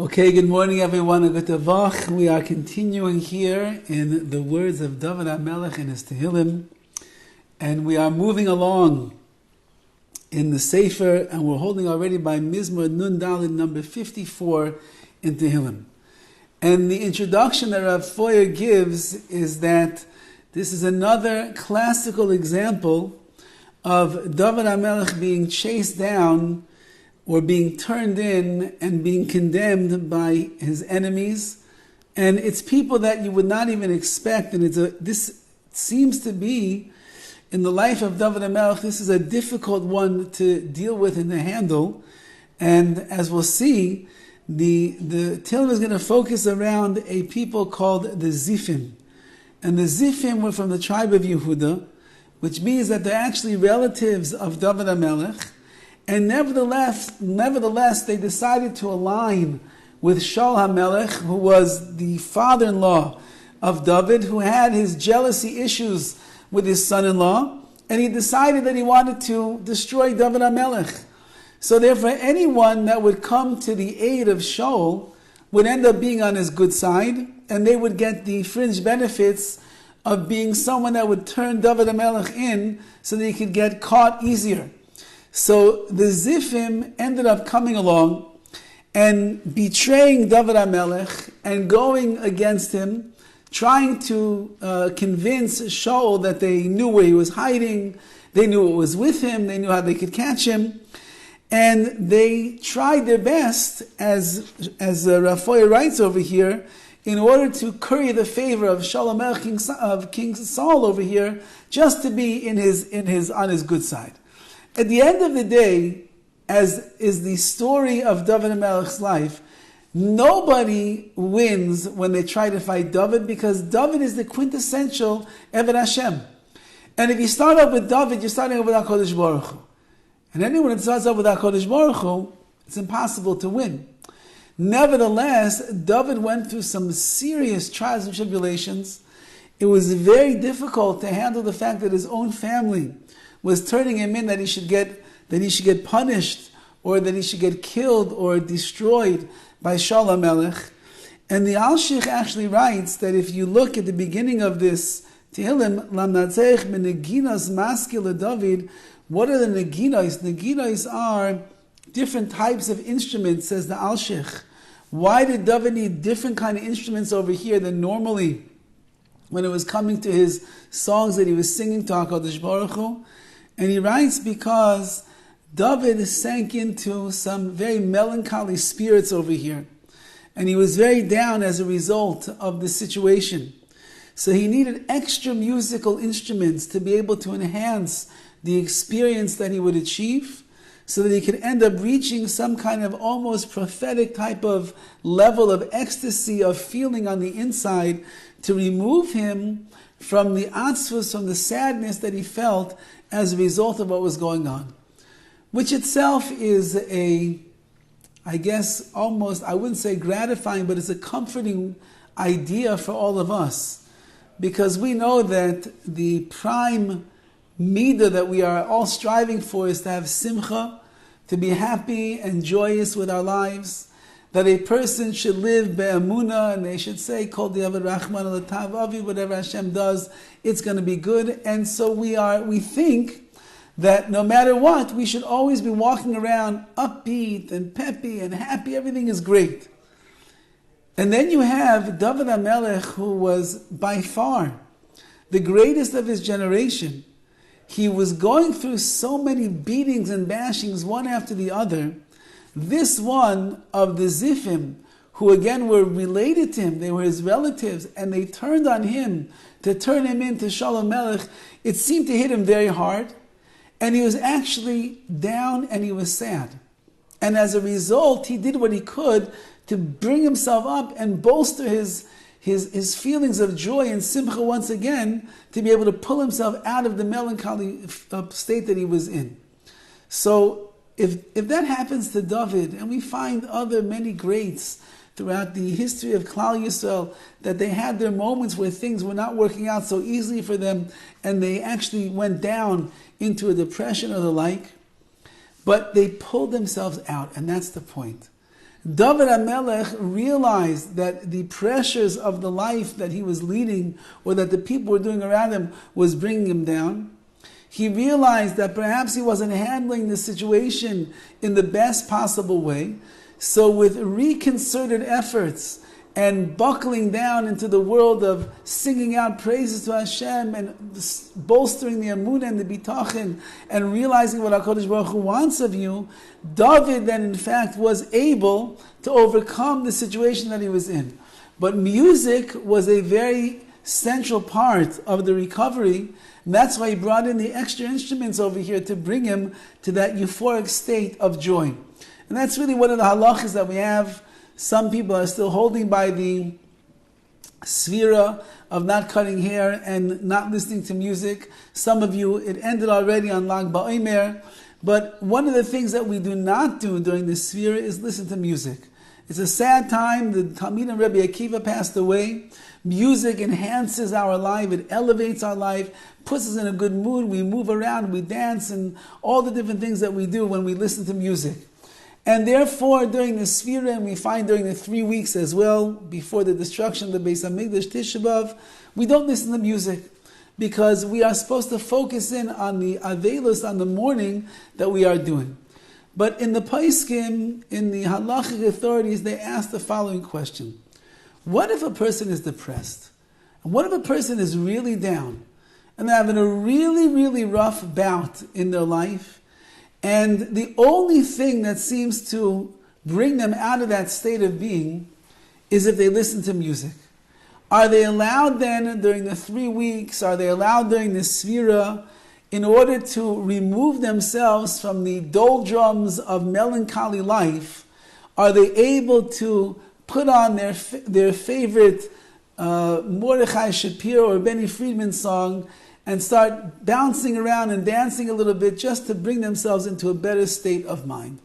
Okay, good morning everyone. We are continuing here in the words of Dovid HaMelech in his Tehillim, and we are moving along in the Sefer, and we're holding already by Mizmor Nun Daled number 54 in Tehillim. And the introduction that Rav Foyer gives is that this is another classical example of Dovid HaMelech being chased down or being turned in and being condemned by his enemies. And it's people that you would not even expect. And this seems to be, in the life of Dovid HaMelech, this is a difficult one to deal with and to handle. And as we'll see, the Tehillim is going to focus around a people called the Zifim. And the Zifim were from the tribe of Yehuda, which means that they're actually relatives of Dovid HaMelech. And nevertheless, they decided to align with Shaul HaMelech, who was the father-in-law of Dovid, who had his jealousy issues with his son-in-law, and he decided that he wanted to destroy Dovid HaMelech. So therefore, anyone that would come to the aid of Shaul would end up being on his good side, and they would get the fringe benefits of being someone that would turn Dovid HaMelech in so that he could get caught easier. So the Zifim ended up coming along and betraying Dovid HaMelech and going against him, trying to convince Shaul that they knew where he was hiding, they knew what was with him, they knew how they could catch him. And they tried their best, as Rav Foyer writes over here, in order to curry the favor of Shaul HaMelech, of King Saul over here, just to be on his good side. At the end of the day, as is the story of Dovid HaMelech's life, nobody wins when they try to fight Dovid, because Dovid is the quintessential Eved Hashem. And if you start off with Dovid, you're starting off with HaKadosh Baruch Hu. And anyone that starts off with HaKadosh Baruch Hu, it's impossible to win. Nevertheless, Dovid went through some serious trials and tribulations. It was very difficult to handle the fact that his own family was turning him in, that he should get punished, or that he should get killed or destroyed by Shaul HaMelech. And the Alshich actually writes that if you look at the beginning of this Tehillim, Lamnatzeich Meneginos Maskil David, what are the Neginos? Neginos are different types of instruments, says the Alshich. Why did David need different kind of instruments over here than normally when it was coming to his songs that he was singing to HaKadosh Baruch Hu? And he writes because David sank into some very melancholy spirits over here. And he was very down as a result of the situation. So he needed extra musical instruments to be able to enhance the experience that he would achieve, so that he could end up reaching some kind of almost prophetic type of level of ecstasy, of feeling on the inside, to remove him from the atzvus, from the sadness that he felt as a result of what was going on. Which itself is I guess almost, I wouldn't say gratifying, but it's a comforting idea for all of us. Because we know that the prime midah that we are all striving for is to have simcha, to be happy and joyous with our lives, that a person should live be'emunah, and they should say, Kol diavad Rachman al-Tav Avi, whatever Hashem does, it's going to be good. And so we think that no matter what, we should always be walking around upbeat and peppy and happy, everything is great. And then you have Dovid HaMelech, who was by far the greatest of his generation. He was going through so many beatings and bashings, one after the other. This one of the Zifim, who again were related to him, they were his relatives, and they turned on him to turn him into Shaul HaMelech, it seemed to hit him very hard, and he was actually down and he was sad. And as a result, he did what he could to bring himself up and bolster his feelings of joy and simcha once again, to be able to pull himself out of the melancholy state that he was in. So if that happens to Dovid, and we find many greats throughout the history of Klal Yisrael, that they had their moments where things were not working out so easily for them, and they actually went down into a depression or the like, but they pulled themselves out, and that's the point. Dovid HaMelech realized that the pressures of the life that he was leading, or that the people were doing around him, was bringing him down. He realized that perhaps he wasn't handling the situation in the best possible way. So with reconcerted efforts and buckling down into the world of singing out praises to Hashem and bolstering the emunah and the bitachon and realizing what HaKadosh Baruch Hu wants of you, Dovid then in fact was able to overcome the situation that he was in. But music was a very central part of the recovery, and that's why he brought in the extra instruments over here to bring him to that euphoric state of joy. And that's really one of the halachas that we have. Some people are still holding by the svira of not cutting hair and not listening to music. Some of you, it ended already on Lag BaOmer. But one of the things that we do not do during the svira is listen to music. It's a sad time. The Talmid and Rabbi Akiva passed away. Music enhances our life. It elevates our life, puts us in a good mood. We move around, we dance, and all the different things that we do when we listen to music. And therefore, during the Sfira, and we find during the 3 weeks as well, before the destruction of the Beis HaMikdash, Tisha B'Av, we don't listen to music, because we are supposed to focus in on the Avelos, on the mourning that we are doing. But in the Paiskim, in the halachic authorities, they ask the following question. What if a person is depressed? And what if a person is really down? And they're having a really, really rough bout in their life? And the only thing that seems to bring them out of that state of being is if they listen to music. Are they allowed then during the 3 weeks, are they allowed during the Sfira, in order to remove themselves from the doldrums of melancholy life, are they able to put on their favorite Mordechai Shapiro or Benny Friedman song and start bouncing around and dancing a little bit just to bring themselves into a better state of mind?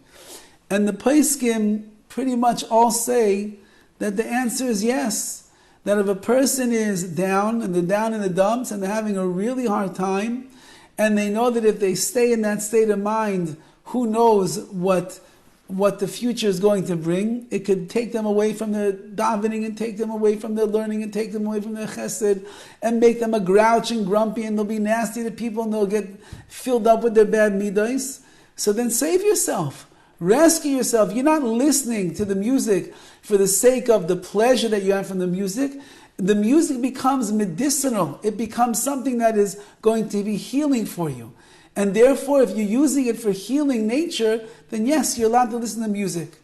And the Paiskim pretty much all say that the answer is yes. That if a person is down, and they're down in the dumps, and they're having a really hard time, and they know that if they stay in that state of mind, who knows what the future is going to bring. It could take them away from their davening, and take them away from their learning, and take them away from their chesed, and make them a grouch and grumpy, and they'll be nasty to people, and they'll get filled up with their bad midos. So then save yourself. Rescue yourself. You're not listening to the music for the sake of the pleasure that you have from the music. The music becomes medicinal. It becomes something that is going to be healing for you. And therefore, if you're using it for healing nature, then yes, you're allowed to listen to music.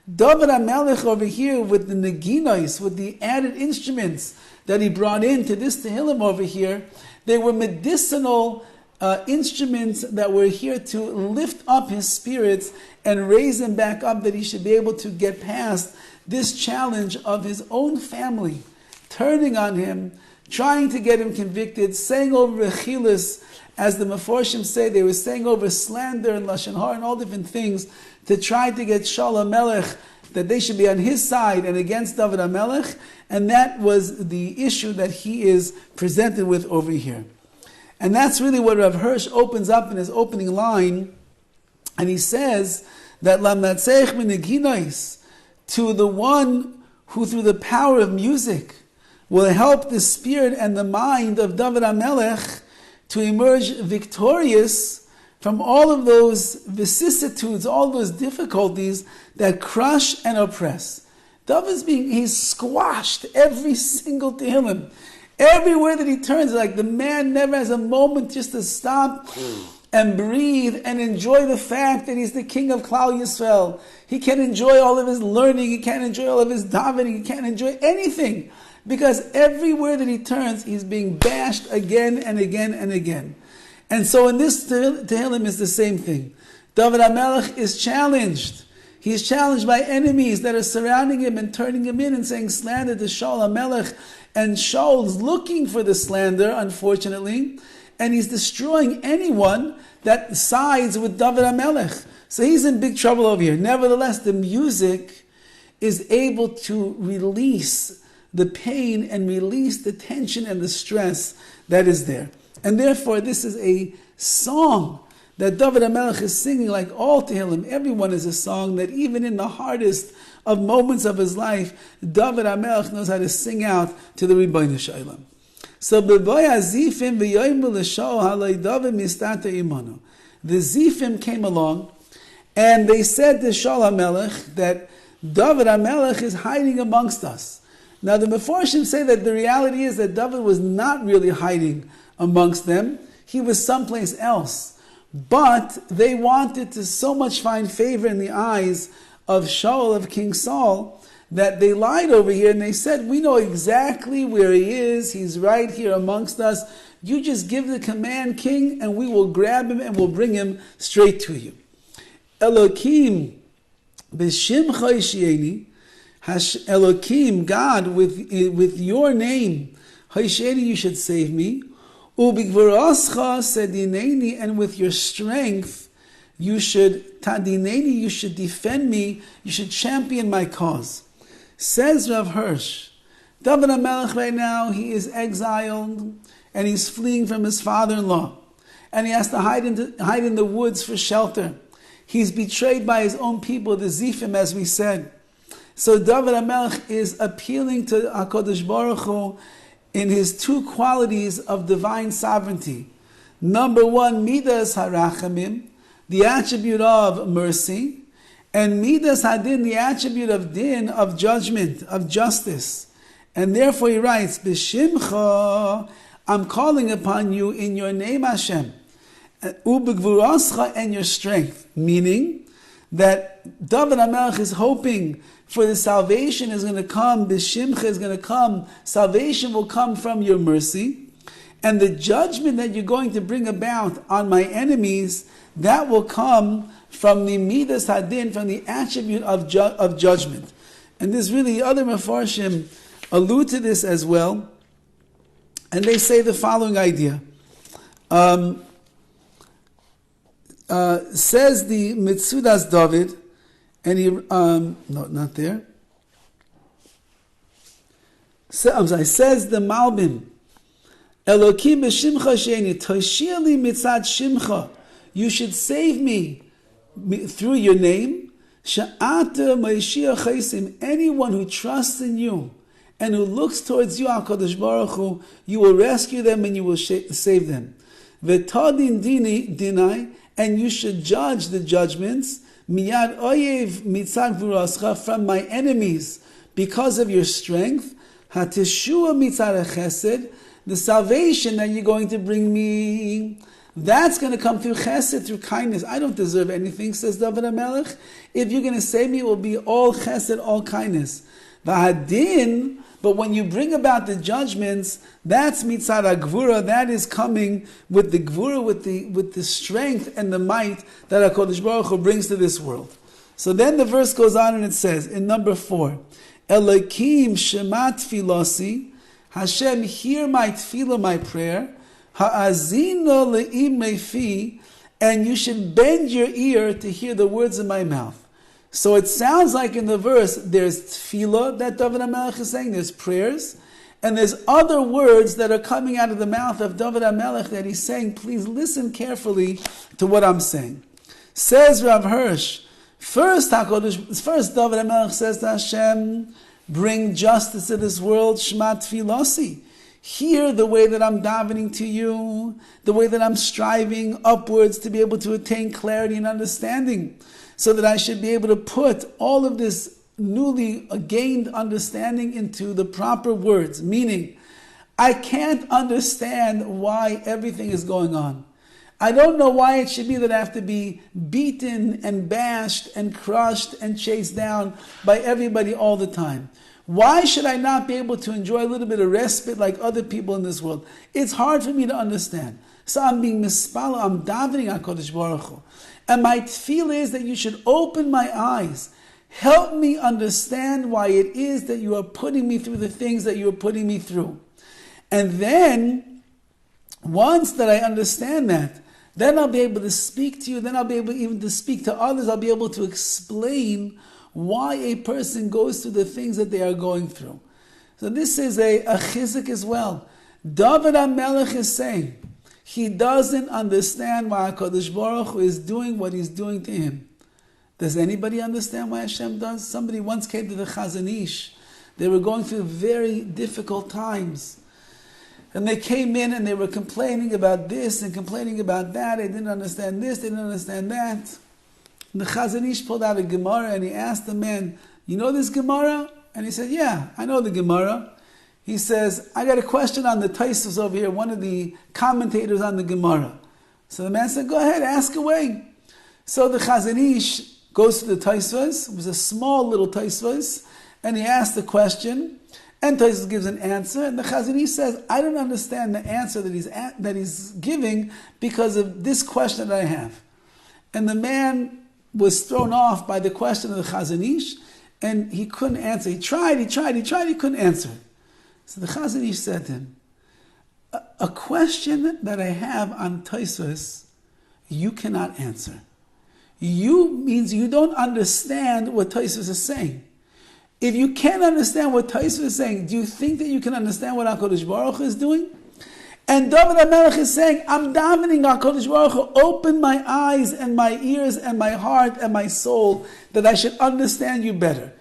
Dovid HaMelech over here with the neginos, with the added instruments that he brought into this Tehillim over here, they were medicinal instruments that were here to lift up his spirits and raise him back up, that he should be able to get past this challenge of his own family turning on him, trying to get him convicted, saying over rechilas, as the Meforshim say, they were saying over slander and lashon hara and all different things to try to get Shaul HaMelech, that they should be on his side and against Dovid HaMelech, and that was the issue that he is presented with over here. And that's really what Rav Hirsch opens up in his opening line, and he says that Lamnatzeich Mineginois, to the one who through the power of music will help the spirit and the mind of Dovid HaMelech to emerge victorious from all of those vicissitudes, all those difficulties that crush and oppress. He's squashed every single Tehillim. Everywhere that he turns, like the man never has a moment just to stop and breathe and enjoy the fact that he's the king of Klal Yisrael. He can't enjoy all of his learning, he can't enjoy all of his davening, he can't enjoy anything. Because everywhere that he turns, he's being bashed again and again and again. And so in this Tehillim is the same thing. Dovid HaMelech is challenged. He is challenged by enemies that are surrounding him and turning him in and saying slander to Shaul HaMelech. And Shaul's looking for the slander, unfortunately. And he's destroying anyone that sides with Dovid HaMelech. So he's in big trouble over here. Nevertheless, the music is able to release the pain and release the tension and the stress that is there. And therefore, this is a song that Dovid HaMelech is singing, like all Tehillim. Everyone is a song that even in the hardest, of moments of his life, Dovid HaMelech knows how to sing out to the Ribbono Shel Olam. So B'boy HaZifim v'yoymu l'Shaul haloi Dovid mistater imanu. The Zifim came along, and they said to Shaul HaMelech that Dovid HaMelech is hiding amongst us. Now the Meforshim say that the reality is that Dovid was not really hiding amongst them. He was someplace else. But they wanted to so much find favor in the eyes of Shaul, of King Saul, that they lied over here and they said, we know exactly where he is. He's right here amongst us. You just give the command, king, and we will grab him and we'll bring him straight to you. Elokim b'shimcha ishieni, Elokim, God, with your name, Haisheni, you should save me. Ubigvarascha sedineni, and with your strength, you should tadineni, you should defend me, you should champion my cause. Says Rav Hirsch, Dovid HaMelech right now, he is exiled, and he's fleeing from his father-in-law, and he has to hide in the woods for shelter. He's betrayed by his own people, the Zifim, as we said. So Dovid HaMelech is appealing to HaKadosh Baruch Hu in his two qualities of divine sovereignty. Number one, Midas HaRachamim, the attribute of mercy, and Midas HaDin, the attribute of din, of judgment, of justice. And therefore he writes, B'shimcha, I'm calling upon you in your name, Hashem, Ubegvurascha, and your strength. Meaning that Dovid HaMelech is hoping for the salvation is going to come, B'shimcha is going to come, salvation will come from your mercy, and the judgment that you're going to bring about on my enemies, that will come from the Midas Hadin, from the attribute of judgment. And there's really other Mefarshim allude to this as well, and they say the following idea. Says the Mitzudas Dovid, and he, no, not there. Says the Malbim, Elokim b'shimcha she'eni, toshia li mitzad shimcha, you should save me through your name. Sha'ata ma'ishia chaisim, anyone who trusts in you and who looks towards you, HaKadosh Baruch Hu, you will rescue them and you will save them. V'tadin dinai, and you should judge the judgments, miyad oyev mitzad v'rascha, from my enemies, because of your strength, hateshua mitzad chesed, the salvation that you're going to bring me, that's going to come through chesed, through kindness. I don't deserve anything, says Dovid HaMelech. If you're going to save me, it will be all chesed, all kindness. V'hadin, but when you bring about the judgments, that's mitzad gvura, that is coming with the gvura, with the strength and the might that HaKadosh Baruch Hu brings to this world. So then the verse goes on and it says, in number 4, Elokim shema tfilasi, Hashem, hear my tefillah, my prayer, ha'azino le'imrei fi, and you should bend your ear to hear the words of my mouth. So it sounds like in the verse, there's tefillah that Dovid HaMelech is saying, there's prayers, and there's other words that are coming out of the mouth of Dovid HaMelech that he's saying, please listen carefully to what I'm saying. Says Rav Hirsch, first Dovid HaMelech says to Hashem, bring justice to this world, shema tfilasi. Hear the way that I'm davening to you, the way that I'm striving upwards to be able to attain clarity and understanding, so that I should be able to put all of this newly gained understanding into the proper words. Meaning, I can't understand why everything is going on. I don't know why it should be that I have to be beaten and bashed and crushed and chased down by everybody all the time. Why should I not be able to enjoy a little bit of respite like other people in this world? It's hard for me to understand. So I'm being mispala, I'm davening HaKadosh Baruch Hu. And my tefillah is that you should open my eyes. Help me understand why it is that you are putting me through the things that you are putting me through. And then, once that I understand that, then I'll be able to speak to you, then I'll be able even to speak to others, I'll be able to explain why a person goes through the things that they are going through. So this is a chizuk as well. Dovid HaMelech is saying, he doesn't understand why HaKadosh Baruch Hu is doing what he's doing to him. Does anybody understand why Hashem does? Somebody once came to the Chazon Ish. They were going through very difficult times. And they came in and they were complaining about this and complaining about that. They didn't understand this, they didn't understand that. And the Chazon Ish pulled out a Gemara and he asked the man, you know this Gemara? And he said, yeah, I know the Gemara. He says, I got a question on the Taisus over here, one of the commentators on the Gemara. So the man said, go ahead, ask away. So the Chazon Ish goes to the Taisus. It was a small little Taisus. And he asked the question. And Taisus gives an answer. And the Chazon Ish says, I don't understand the answer that he's giving because of this question that I have. And the man was thrown off by the question of the Chazon Ish. And he couldn't answer. He tried, he couldn't answer. So the Chazon Ish said to him, a question that I have on Taisus, you cannot answer. You means you don't understand what Taisus is saying. If you can't understand what Taisus is saying, do you think that you can understand what HaKadosh Baruch Hu is doing? And Dovid HaMelech is saying, I'm davening HaKadosh Baruch Hu, open my eyes and my ears and my heart and my soul that I should understand you better.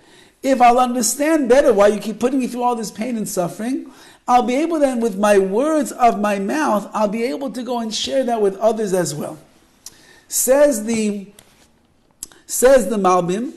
If I'll understand better why you keep putting me through all this pain and suffering, I'll be able then, with my words of my mouth, I'll be able to go and share that with others as well. Says the Malbim,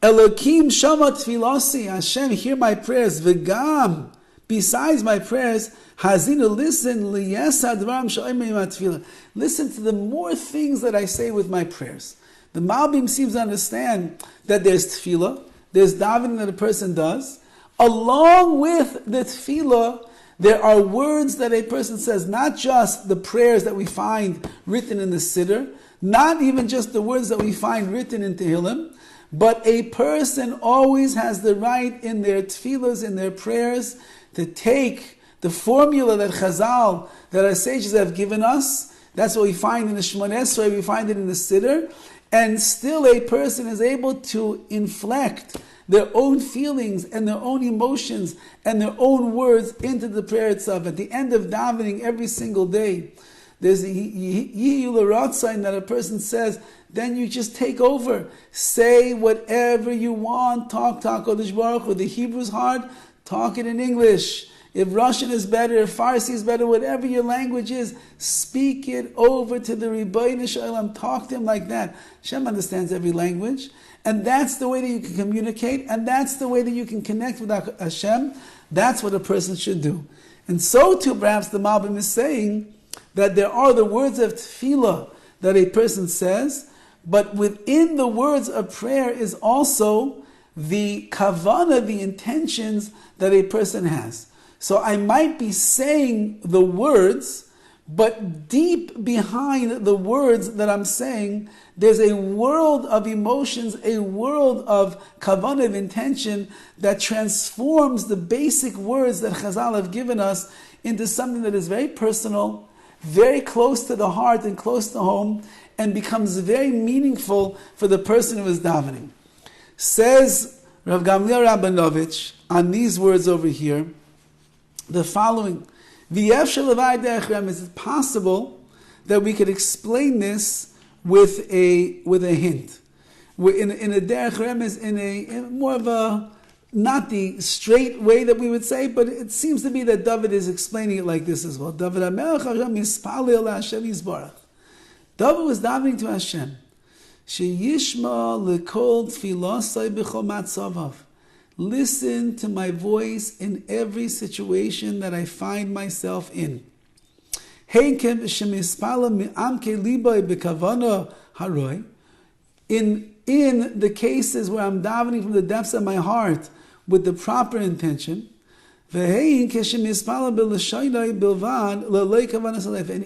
Elokim shama tfilasi, Hashem, hear my prayers, v'gam, besides my prayers, hazina, listen, liyesa dvaram sha'imei matfilah. Listen to the more things that I say with my prayers. The Malbim seems to understand that there's tefillah, there's davening that a person does. Along with the tefillah, there are words that a person says, not just the prayers that we find written in the Siddur, not even just the words that we find written in Tehillim, but a person always has the right in their tefillahs, in their prayers, to take the formula that Chazal, that our sages have given us. That's what we find in the Shmoneh Esrei, we find it in the Siddur, and still a person is able to inflect their own feelings and their own emotions and their own words into the prayer itself. At the end of davening every single day, there's a Yihiyul Ratzain that a person says, then you just take over. Say whatever you want. Talk to HaKadosh Baruch Hu. The Hebrew's hard, talk it in English. If Russian is better, if Farsi is better, whatever your language is, speak it over to the Rebbeinu Shalom. Talk to him like that. Hashem understands every language. And that's the way that you can communicate, and that's the way that you can connect with Hashem. That's what a person should do. And so too, perhaps the Malbim is saying that there are the words of tefillah that a person says, but within the words of prayer is also the kavanah, the intentions that a person has. So I might be saying the words, but deep behind the words that I'm saying, there's a world of emotions, a world of kavanah, of intention, that transforms the basic words that Chazal have given us into something that is very personal, very close to the heart and close to home, and becomes very meaningful for the person who is davening. Says Rav Gamliel Rabinovich on these words over here, the following: is it possible that we could explain this with a hint? In a derech remez, in more of a, not the straight way that we would say, but it seems to be that Dovid is explaining it like this as well. Dovid was davening to Hashem. Sheyishma lekol tfilasai b'chol matzavav. Listen to my voice in every situation that I find myself in. In the cases where I'm davening from the depths of my heart with the proper intention, and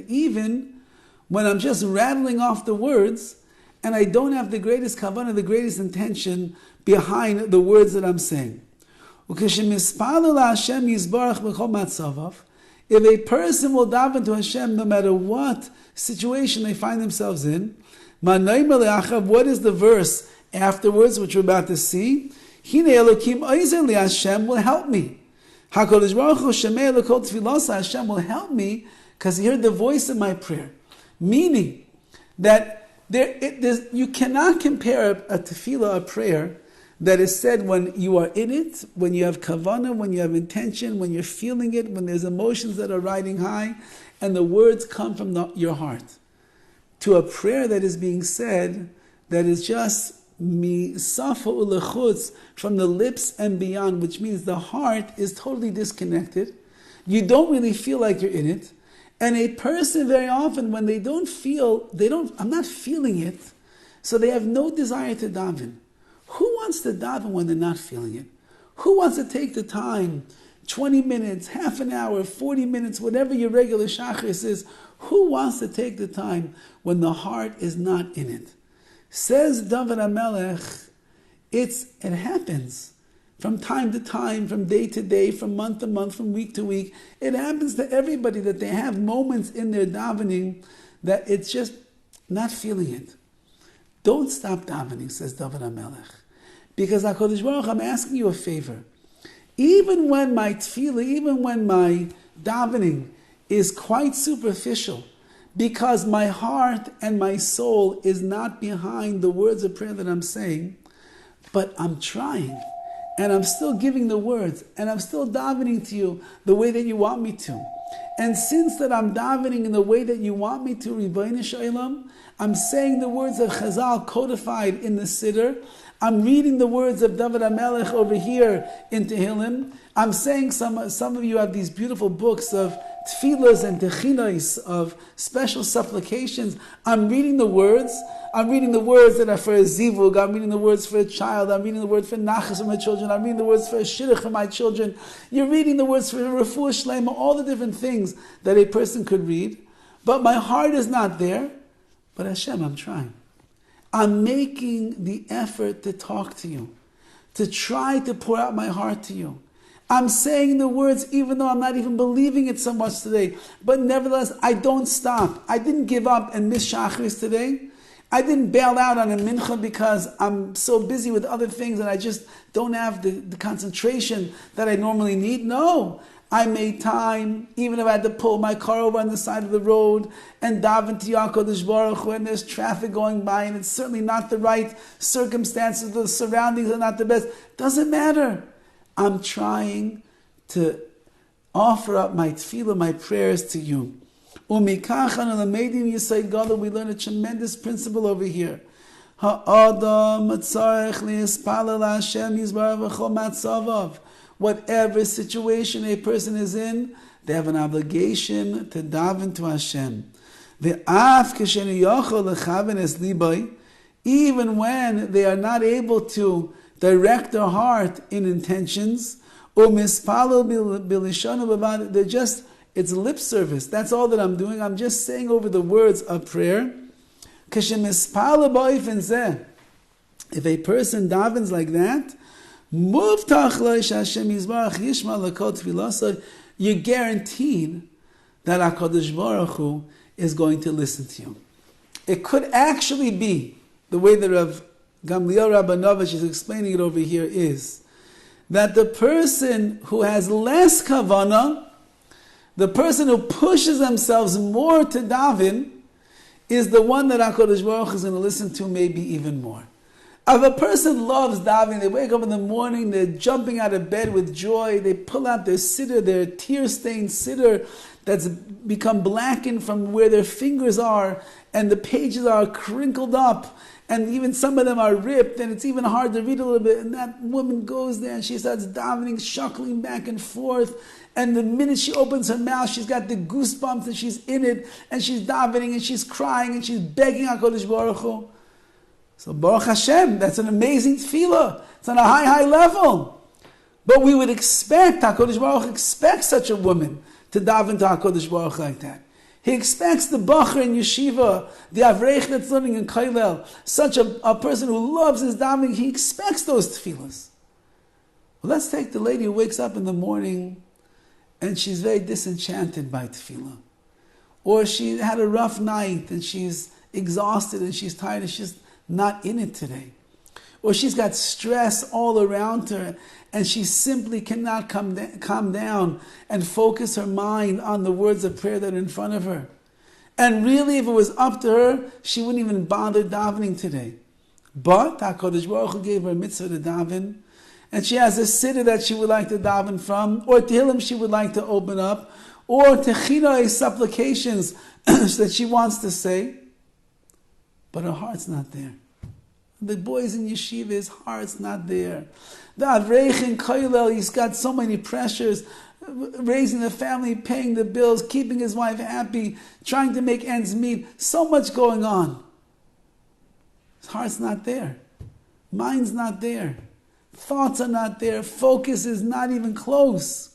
even when I'm just rattling off the words and I don't have the greatest kavanah, the greatest intention behind the words that I'm saying. If a person will daven to Hashem no matter what situation they find themselves in, what is the verse afterwards, which we're about to see? Hashem will help me. HaKadosh Baruch Hu Shemei L'Kol Tefilasa, Hashem will help me because He heard the voice of my prayer. Meaning that You cannot compare a tefillah, a prayer, that is said when you are in it, when you have kavanah, when you have intention, when you're feeling it, when there's emotions that are riding high, and the words come from your heart, to a prayer that is being said that is just misafa ulechutz, from the lips and beyond, which means the heart is totally disconnected. You don't really feel like you're in it. And a person very often, when I'm not feeling it, so they have no desire to daven. Who wants to daven when they're not feeling it? Who wants to take the time, 20 minutes, half an hour, 40 minutes, whatever your regular shachris is, who wants to take the time when the heart is not in it? Says Dovid HaMelech, it happens. From time to time, from day to day, from month to month, from week to week. It happens to everybody that they have moments in their davening that it's just not feeling it. Don't stop davening, says Dovid HaMelech. Because HaKadosh Baruch Hu, I'm asking you a favor. Even when my tefillah, even when my davening is quite superficial, because my heart and my soul is not behind the words of prayer that I'm saying, but I'm trying. And I'm still giving the words, and I'm still davening to you the way that you want me to. And since that I'm davening in the way that you want me to, Ribono Shel Olam, I'm saying the words of Chazal codified in the Siddur. I'm reading the words of Dovid HaMelech over here in Tehillim. I'm saying some of you have these beautiful books of tefillas and techinnos, of special supplications. I'm reading the words. I'm reading the words that are for a zivug. I'm reading the words for a child. I'm reading the words for nachas for my children. I'm reading the words for a shidduch for my children. You're reading the words for refuah shlema, all the different things that a person could read. But my heart is not there. But Hashem, I'm trying. I'm making the effort to talk to you, to try to pour out my heart to you. I'm saying the words even though I'm not even believing it so much today. But nevertheless, I don't stop. I didn't give up and miss Shachris today. I didn't bail out on a mincha because I'm so busy with other things and I just don't have the concentration that I normally need. No, I made time, even if I had to pull my car over on the side of the road and daven to HaKadosh Baruch Hu, and there's traffic going by and it's certainly not the right circumstances, the surroundings are not the best. Doesn't matter. I'm trying to offer up my tefillah, my prayers to you. We learn a tremendous principle over here. Whatever situation a person is in, they have an obligation to daven to Hashem. Even when they are not able to direct their heart in intentions, it's lip service. That's all that I'm doing. I'm just saying over the words of prayer. If a person davens like that, you're guaranteed that HaKadosh Baruch Hu is going to listen to you. It could actually be, the way that Rav Gamliel Rabbanovich is explaining it over here, is that the person who has less kavanah, the person who pushes themselves more to daven, is the one that HaKadosh Baruch Hu is going to listen to maybe even more. If a person loves davening, they wake up in the morning, they're jumping out of bed with joy, they pull out their siddur, their tear-stained siddur that's become blackened from where their fingers are, and the pages are crinkled up, and even some of them are ripped, and it's even hard to read a little bit, and that woman goes there and she starts davening, shuckling back and forth, and the minute she opens her mouth, she's got the goosebumps and she's in it, and she's davening and she's crying and she's begging HaKadosh Baruch Hu. So Baruch Hashem, that's an amazing tefillah. It's on a high level. But we would expect, HaKadosh Baruch Hu expects such a woman to daven to HaKadosh Baruch Hu like that. He expects the bacher in yeshiva, the avreich that's living in kollel, such a person who loves his davening, he expects those tefillahs. Well, let's take the lady who wakes up in the morning and she's very disenchanted by tefillah. Or she had a rough night and she's exhausted and she's tired and she's not in it today. Or she's got stress all around her and she simply cannot calm down and focus her mind on the words of prayer that are in front of her. And really, if it was up to her, she wouldn't even bother davening today. But HaKadosh Baruch Hu gave her a mitzvah to daven, and she has a siddur that she would like to daven from, or Tehillim she would like to open up, or Techillah supplications that she wants to say, but her heart's not there. The boys in yeshiva, his heart's not there. The Avreich in Koilel, he's got so many pressures, raising the family, paying the bills, keeping his wife happy, trying to make ends meet, so much going on. His heart's not there. Mind's not there. Thoughts are not there. Focus is not even close.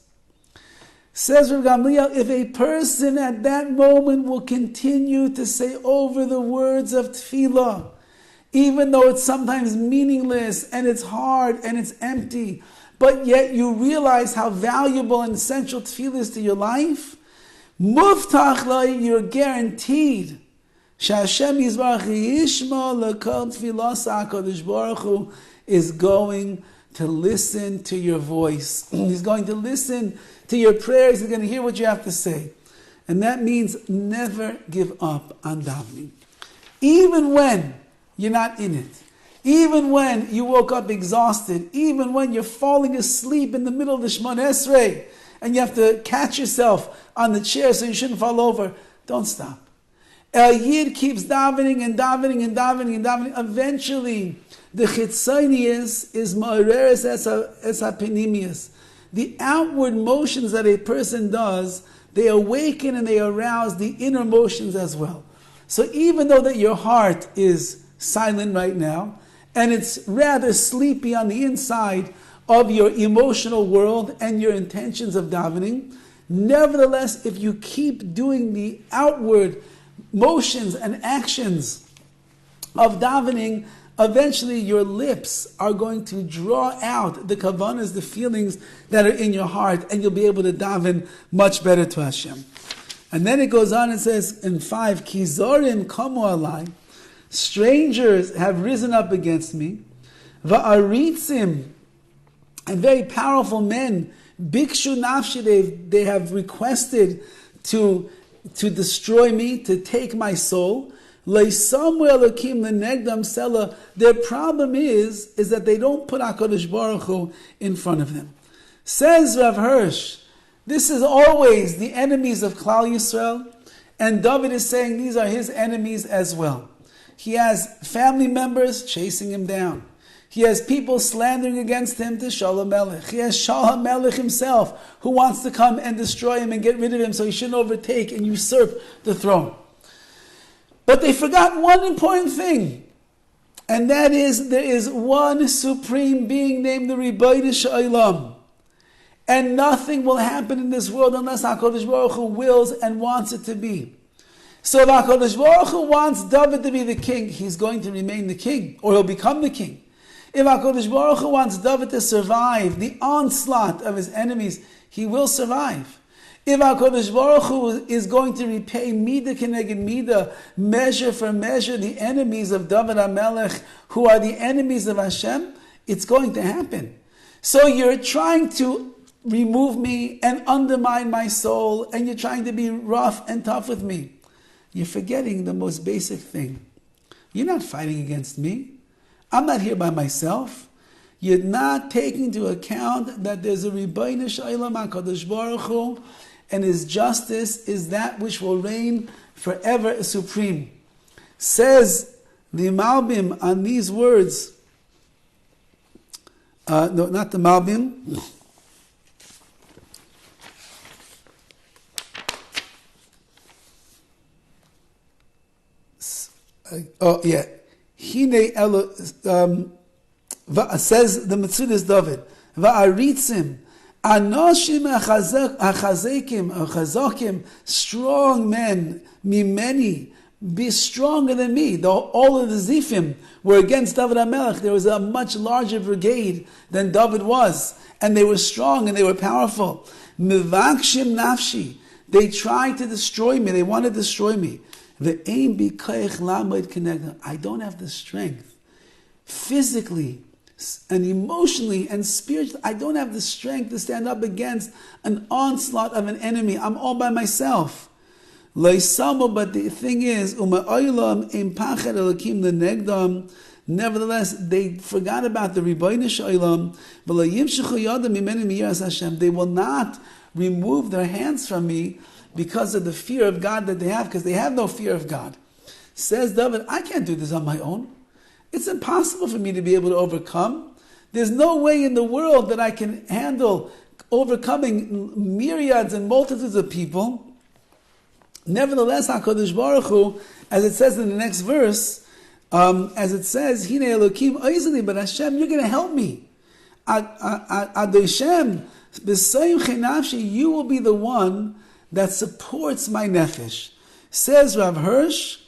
Says Rabbi Gamliel, if a person at that moment will continue to say over the words of tefillah, even though it's sometimes meaningless and it's hard and it's empty, but yet you realize how valuable and essential tefillah is to your life, muftach lai, you're guaranteed Hashem Yisbarach Yishma L'Kol Tfilas HaKadosh Baruch Hu is going to listen to your voice. He's going to listen to your prayers. He's going to hear what you have to say. And that means never give up on davening. Even when you're not in it. Even when you woke up exhausted. Even when you're falling asleep in the middle of the Shemona Esrei and you have to catch yourself on the chair so you shouldn't fall over. Don't stop. A Yid keeps davening and davening and davening and davening. Eventually, the chitzonius is ma'areres es ha'penimius. The outward motions that a person does, they awaken and they arouse the inner motions as well. So even though that your heart is silent right now, and it's rather sleepy on the inside of your emotional world and your intentions of davening, nevertheless, if you keep doing the outward motions and actions of davening, eventually your lips are going to draw out the kavanas, the feelings that are in your heart, and you'll be able to daven much better to Hashem. And then it goes on and says in 5, Kizorim kamu alai, strangers have risen up against me, va'aritzim, and very powerful men, bikshu nafshi, they have requested to destroy me, to take my soul. Their problem is that they don't put HaKadosh Baruch Hu in front of them. Says Rav Hirsch, this is always the enemies of Klal Yisrael, and Dovid is saying these are his enemies as well. He has family members chasing him down. He has people slandering against him to Shalom Melech. He has Shalom Melech himself who wants to come and destroy him and get rid of him so he shouldn't overtake and usurp the throne. But they forgot one important thing, and that is there is one supreme being named the Rabbi Shalom. And nothing will happen in this world unless HaKadosh Baruch Hu wills and wants it to be. So if HaKadosh Baruch Hu wants Dovid to be the king, he's going to remain the king, or he'll become the king. If HaKadosh Baruch Hu wants Dovid to survive the onslaught of his enemies, he will survive. If HaKadosh Baruch Hu is going to repay Midah Keneged Midah, measure for measure, the enemies of Dovid HaMelech, who are the enemies of Hashem, it's going to happen. So you're trying to remove me and undermine my soul, and you're trying to be rough and tough with me. You're forgetting the most basic thing. You're not fighting against me. I'm not here by myself. You're not taking into account that there's a Ribbono Shel Olam, HaKadosh Baruch Hu, and his justice is that which will reign forever supreme. Says the Malbim on these words, no, not the Malbim, Hine Elo, says the Metzudas Dovid, Va'aritzim, Anoshim achazakim, strong men, mimeni, be stronger than me. Though all of the Zifim were against David HaMelech, there was a much larger brigade than David was, and they were strong and they were powerful. Mivakshim nafshi, they tried to destroy me, they wanted to destroy me. I don't have the strength, physically and emotionally and spiritually. I don't have the strength to stand up against an onslaught of an enemy. I'm all by myself. Loisamo, but the thing is, nevertheless, they forgot about the Rebbeinu Shalom. They will not remove their hands from me because of the fear of God that they have, because they have no fear of God. Says Dovid, I can't do this on my own. It's impossible for me to be able to overcome. There's no way in the world that I can handle overcoming myriads and multitudes of people. Nevertheless, HaKadosh Baruch Hu, as it says in the next verse, as it says, Hine Elokim oizeli, but Hashem, you're going to help me. Adoshem, b'soyim chenafshi, you will be the one that supports my nefesh. Says Rav Hirsch,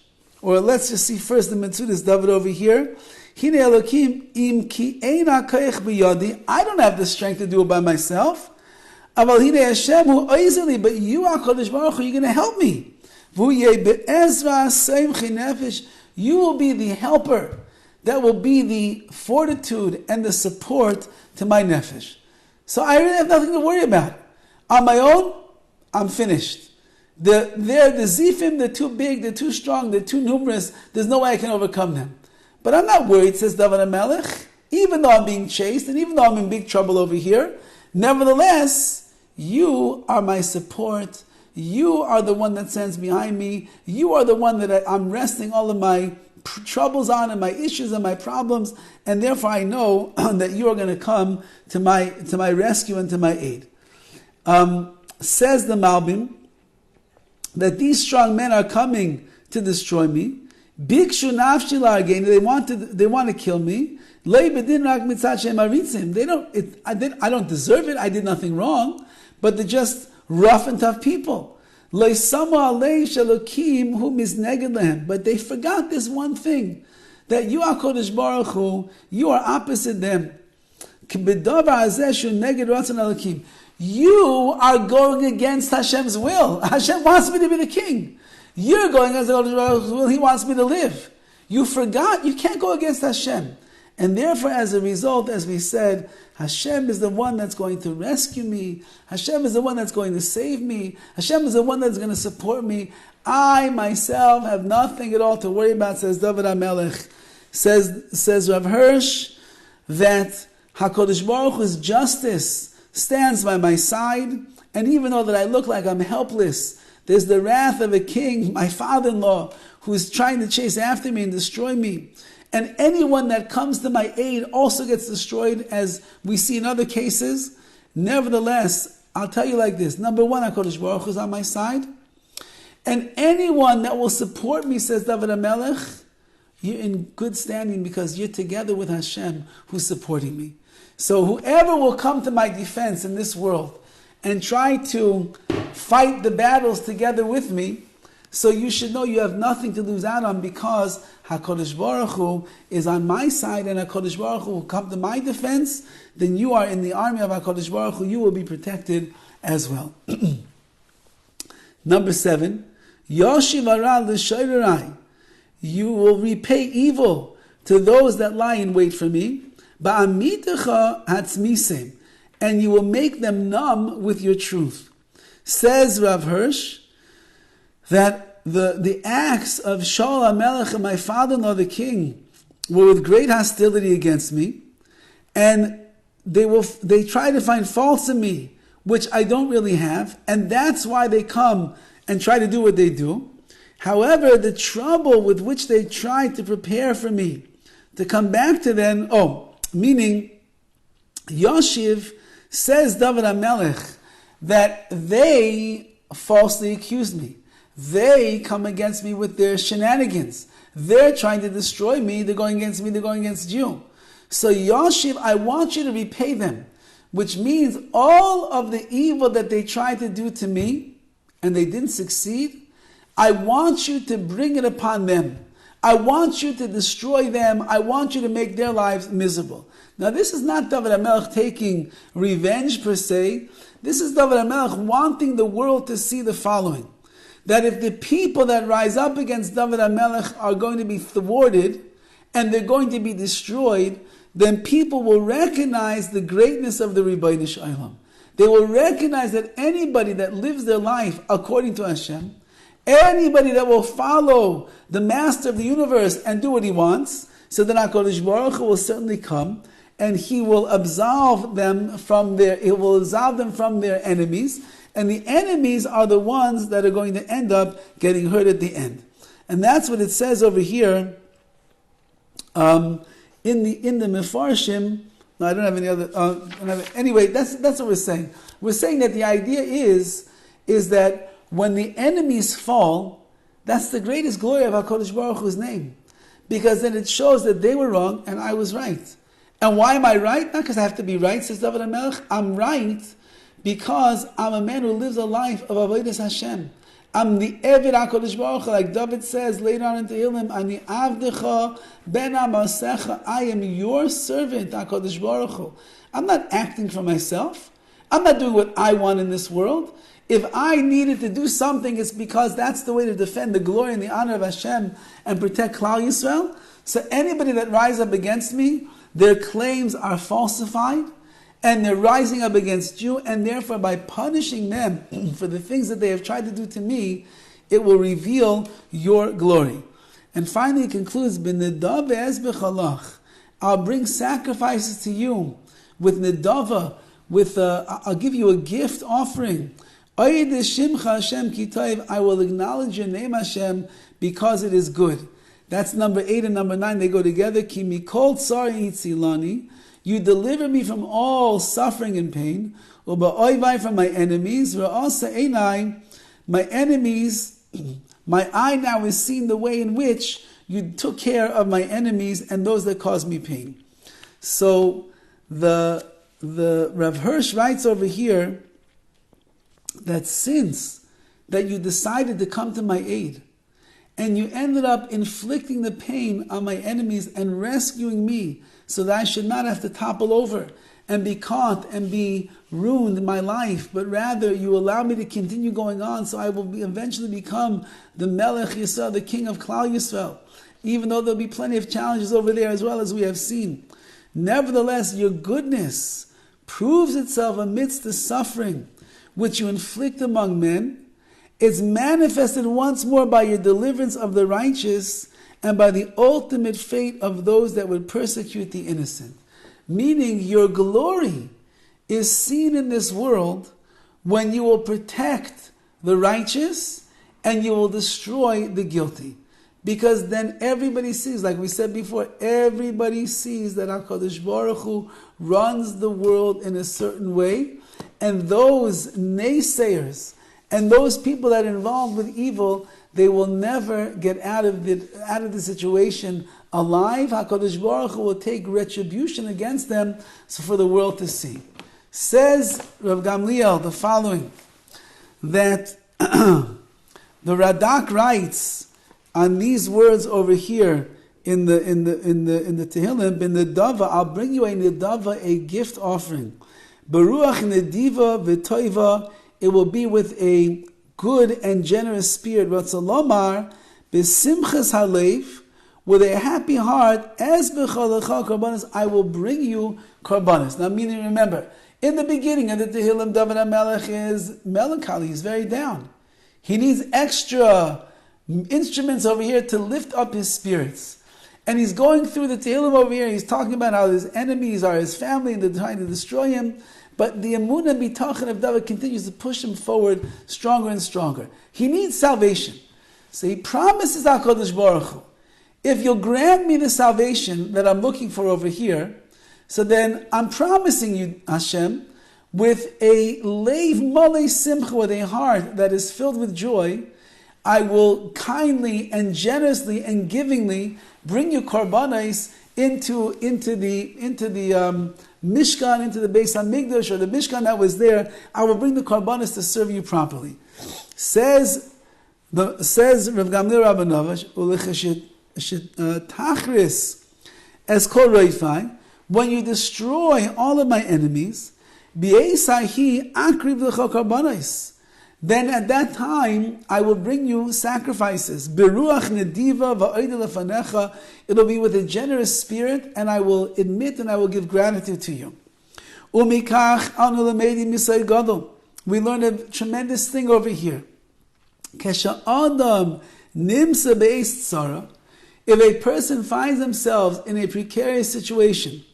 or let's just see first the Metzudas Dovid over here. Hine Elokim im ki ein hakoyach biyadi. I don't have the strength to do it by myself. Aval hine Hashem hu oizeli, but you, HaKadosh Baruch Hu, you're going to help me. V'yeh be'ezra soyim chenefesh. You will be the helper. That will be the fortitude and the support to my nefesh. So I really have nothing to worry about. On my own, I'm finished. The Zifim, they're too big, they're too strong, they're too numerous. There's no way I can overcome them. But I'm not worried, says Dovid HaMelech, even though I'm being chased and even though I'm in big trouble over here. Nevertheless, you are my support. You are the one that stands behind me. You are the one that I'm resting all of my troubles on and my issues and my problems. And therefore I know that you are going to come to my rescue and to my aid. Says the Malbim, that these strong men are coming to destroy me. Bikshu nafshi la'argeini, they want to kill me. Lei bedin rak mitzat she'em aritzim. I don't deserve it. I did nothing wrong, but they're just rough and tough people. Lei sama alei shalokim hu misneged lehem. But they forgot this one thing, that you are Kodesh Baruch Hu, you are opposite them. K'bedavar hazeh shu neged ratzon elokim. You are going against Hashem's will. Hashem wants me to be the king. You're going against Hashem's will. He wants me to live. You forgot. You can't go against Hashem. And therefore, as a result, as we said, Hashem is the one that's going to rescue me. Hashem is the one that's going to save me. Hashem is the one that's going to support me. I myself have nothing at all to worry about, says Dovid HaMelech. Says Rav Hirsch, that HaKadosh Baruch Hu's justice stands by my side, and even though that I look like I'm helpless, there's the wrath of a king, my father-in-law, who is trying to chase after me and destroy me. And anyone that comes to my aid also gets destroyed, as we see in other cases. Nevertheless, I'll tell you like this. Number one, HaKadosh Baruch Hu is on my side. And anyone that will support me, says Dovid HaMelech, you're in good standing because you're together with Hashem who's supporting me. So whoever will come to my defense in this world and try to fight the battles together with me, so you should know you have nothing to lose out on, because HaKadosh Baruch Hu is on my side, and HaKadosh Baruch Hu will come to my defense. Then you are in the army of HaKadosh Baruch Hu. You will be protected as well. Number 7, Yoshiv Ara l'shorerai. You will repay evil to those that lie in wait for me. Ba'amitecha hatzmisem, and you will make them numb with your truth. Says Rav Hirsch that the acts of Shaul HaMelech and my father-in-law the king were with great hostility against me, and they try to find faults in me which I don't really have, and that's why they come and try to do what they do. However, the trouble with which they try to prepare for me to come back to them, meaning, Yoshiv, says Dovid HaMelech, that they falsely accuse me. They come against me with their shenanigans. They're trying to destroy me. They're going against me. They're going against you. So Yoshiv, I want you to repay them, which means all of the evil that they tried to do to me and they didn't succeed, I want you to bring it upon them. I want you to destroy them. I want you to make their lives miserable. Now, this is not Dovid HaMelech taking revenge per se. This is Dovid HaMelech wanting the world to see the following: that if the people that rise up against Dovid HaMelech are going to be thwarted and they're going to be destroyed, then people will recognize the greatness of the Rebbeinu Shalom. They will recognize that anybody that lives their life according to Hashem, Anybody that will follow the master of the universe and do what he wants, so then HaKadosh Baruch Hu will certainly come and he will absolve them from their enemies. And the enemies are the ones that are going to end up getting hurt at the end. And that's what it says over here in the Mefarshim. No, I don't have any other. Anyway, that's what we're saying. We're saying that the idea is that when the enemies fall, that's the greatest glory of HaKadosh Baruch Hu's name. Because then it shows that they were wrong and I was right. And why am I right? Not because I have to be right, says Dovid HaMelech. I'm right because I'm a man who lives a life of Avodas Hashem. I'm the Eved HaKadosh Baruch Hu, like Dovid says later on in Tehillim, Ani Avdecha Ben Amasecha, I am your servant, HaKadosh Baruch Hu. I'm not acting for myself. I'm not doing what I want in this world. If I needed to do something, it's because that's the way to defend the glory and the honor of Hashem and protect Klal Yisrael. So anybody that rises up against me, their claims are falsified, and they're rising up against you, and therefore by punishing them for the things that they have tried to do to me, it will reveal your glory. And finally it concludes, B'nedava ez b'chalach, I'll bring sacrifices to you with nedava, I'll give you a gift offering. I will acknowledge your name, Hashem, because it is good. That's number 8 and number 9. They go together. Ki mikol tsar yitzilani. You deliver me from all suffering and pain. Uba'oivai, from my enemies. Ra'asa einai, my enemies. My eye now is seeing the way in which you took care of my enemies and those that caused me pain. So the Rav Hirsch writes over here that since that you decided to come to my aid, and you ended up inflicting the pain on my enemies and rescuing me so that I should not have to topple over and be caught and be ruined in my life, but rather you allow me to continue going on so I will eventually become the Melech Yisrael, the King of Klal Yisrael, even though there'll be plenty of challenges over there as well, as we have seen. Nevertheless, your goodness proves itself amidst the suffering which you inflict among men. It's manifested once more by your deliverance of the righteous and by the ultimate fate of those that would persecute the innocent. Meaning your glory is seen in this world when you will protect the righteous and you will destroy the guilty. Because then everybody sees, like we said before, everybody sees that HaKadosh Baruch Hu runs the world in a certain way, and those naysayers and those people that are involved with evil, they will never get out of the situation alive. HaKadosh Baruch Hu will take retribution against them for the world to see. Says Rav Gamliel the following, that the Radak writes on these words over here in the Tehillim, bin nedava, I'll bring you a nedava, a gift offering. Baruch nediva v'toiva, it will be with a good and generous spirit. Ratzalomar b'simchas halev, with a happy heart, as b'chalecha karbanos, I will bring you karbanos. Now, meaning, remember, in the beginning of the Tehillim, Dovid HaMelech is melancholy. He's very down. He needs extra instruments over here to lift up his spirits. And he's going through the Tehillim over here. He's talking about how his enemies are his family and they're trying to destroy him. But the emunah bitachon of David continues to push him forward stronger and stronger. He needs salvation. So he promises HaKadosh Baruch Hu, if you'll grant me the salvation that I'm looking for over here, so then I'm promising you, Hashem, with a leiv malei simcha, with a heart that is filled with joy, I will kindly and generously and givingly bring you korbanos into the Mishkan, into the Beis HaMikdash, or the Mishkan that was there. I will bring the korbanos to serve you properly. Says Rav Gamliel Rabbanavash, tachris es kol roifai, when you destroy all of my enemies, b'esaihi akriv l'cha korbanos, then at that time I will bring you sacrifices. Beruach nediva va'oida lefanecha, it'll be with a generous spirit, and I will admit and I will give gratitude to you. Umikach anu lemedi misay gadol. We learn a tremendous thing over here. Kesha Adam nimsa be'es tzara, if a person finds themselves in a precarious situation,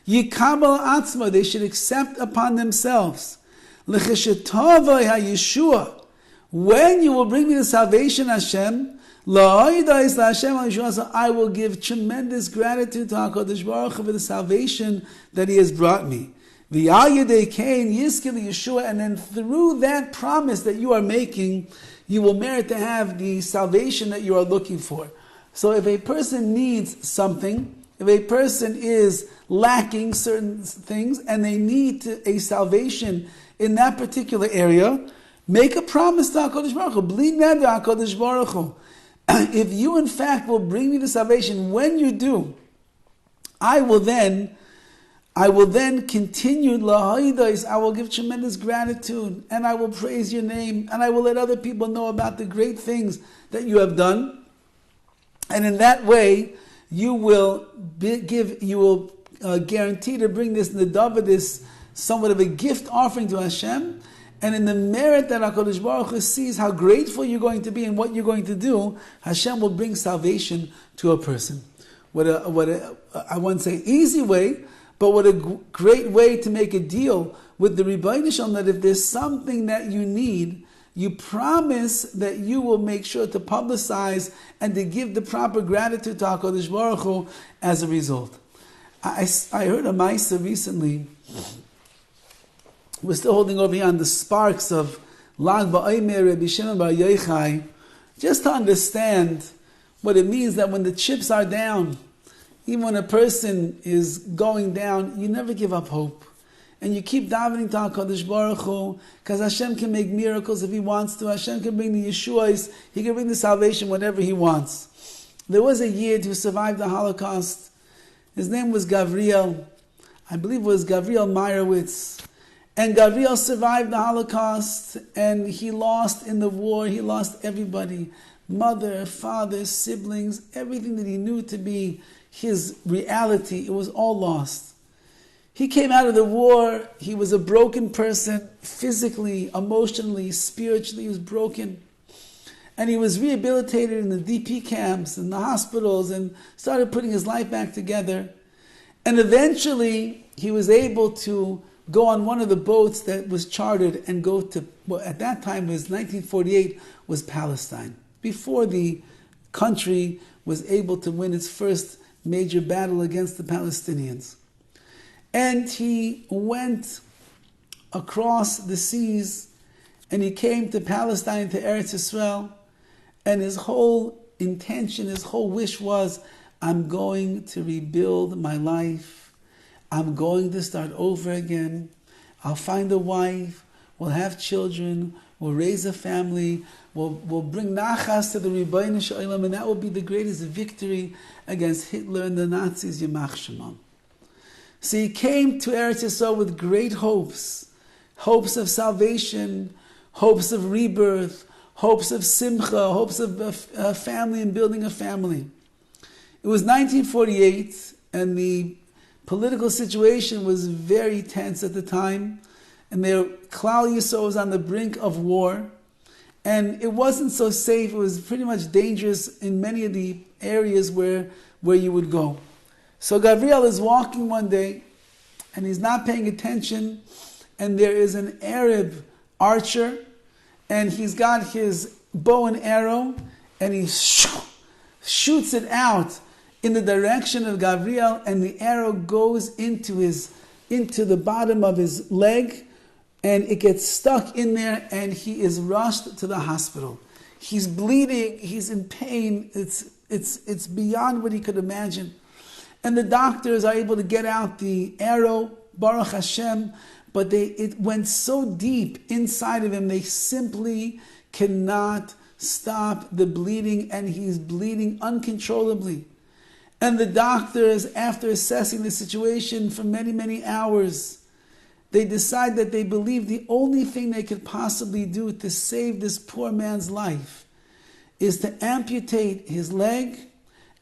Yikabal atzma, they should accept upon themselves. L'cheshetavai ha-yeshua, when you will bring me the salvation, Hashem, la'ayidais la'Hashem al-yeshua, I will give tremendous gratitude to HaKadosh Baruch Hu for the salvation that He has brought me. V'yal kain yizkil Yeshua, and then through that promise that you are making, you will merit to have the salvation that you are looking for. So if a person needs something, if a person is lacking certain things and they need a salvation in that particular area, make a promise to HaKadosh Baruch Hu. Bli neder HaKadosh Baruch Hu. If you in fact will bring me the salvation, when you do, I will then continue lahaidos. I will give tremendous gratitude and I will praise your name and I will let other people know about the great things that you have done. And in that way, you will guarantee to bring this Dovid, this somewhat of a gift offering to Hashem. And in the merit that HaKadosh Baruch Hu sees how grateful you're going to be and what you're going to do, Hashem will bring salvation to a person. I won't say easy way, but what a great way to make a deal with the Rabbi Shalom, that if there's something that you need, you promise that you will make sure to publicize and to give the proper gratitude to HaKadosh Baruch Hu as a result. I heard a Maisa recently. We're still holding over here on the sparks of Lag Ba'omer Rabbi Shimon Bar Yochai, just to understand what it means that when the chips are down, even when a person is going down, you never give up hope. And you keep davening to HaKadosh Baruch Hu, because Hashem can make miracles if He wants to. Hashem can bring the Yeshuas. He can bring the salvation whenever He wants. There was a Yid who survived the Holocaust. His name was Gavriel. I believe it was Gavriel Horowitz. And Gavriel survived the Holocaust, and he lost in the war. He lost everybody. Mother, father, siblings, everything that he knew to be his reality. It was all lost. He came out of the war. He was a broken person, physically, emotionally, spiritually. He was broken. And he was rehabilitated in the DP camps and the hospitals and started putting his life back together. And eventually, he was able to go on one of the boats that was chartered and go to, well, at that time, it was 1948, was Palestine. Before the country was able to win its first major battle against the Palestinians. And he went across the seas and he came to Palestine, to Eretz Yisrael, and his whole intention, his whole wish was, I'm going to rebuild my life. I'm going to start over again. I'll find a wife. We'll have children. We'll raise a family. We'll bring nachas to the Rebbeinu Shalom, and that will be the greatest victory against Hitler and the Nazis, Yamach Shemam. So he came to Eretz Yisrael with great hopes. Hopes of salvation, hopes of rebirth, hopes of simcha, hopes of a family and building a family. It was 1948, and the political situation was very tense at the time, and Klal Yisrael was on the brink of war, and it wasn't so safe. It was pretty much dangerous in many of the areas where you would go. So Gavriel is walking one day, and he's not paying attention, and there is an Arab archer, and he's got his bow and arrow, and he shoots it out in the direction of Gavriel, and the arrow goes into the bottom of his leg, and it gets stuck in there, and he is rushed to the hospital. He's bleeding, he's in pain, it's beyond what he could imagine. And the doctors are able to get out the arrow, Baruch Hashem, but it went so deep inside of him, they simply cannot stop the bleeding, and he's bleeding uncontrollably. And the doctors, after assessing the situation for many, many hours, they decide that they believe the only thing they could possibly do to save this poor man's life is to amputate his leg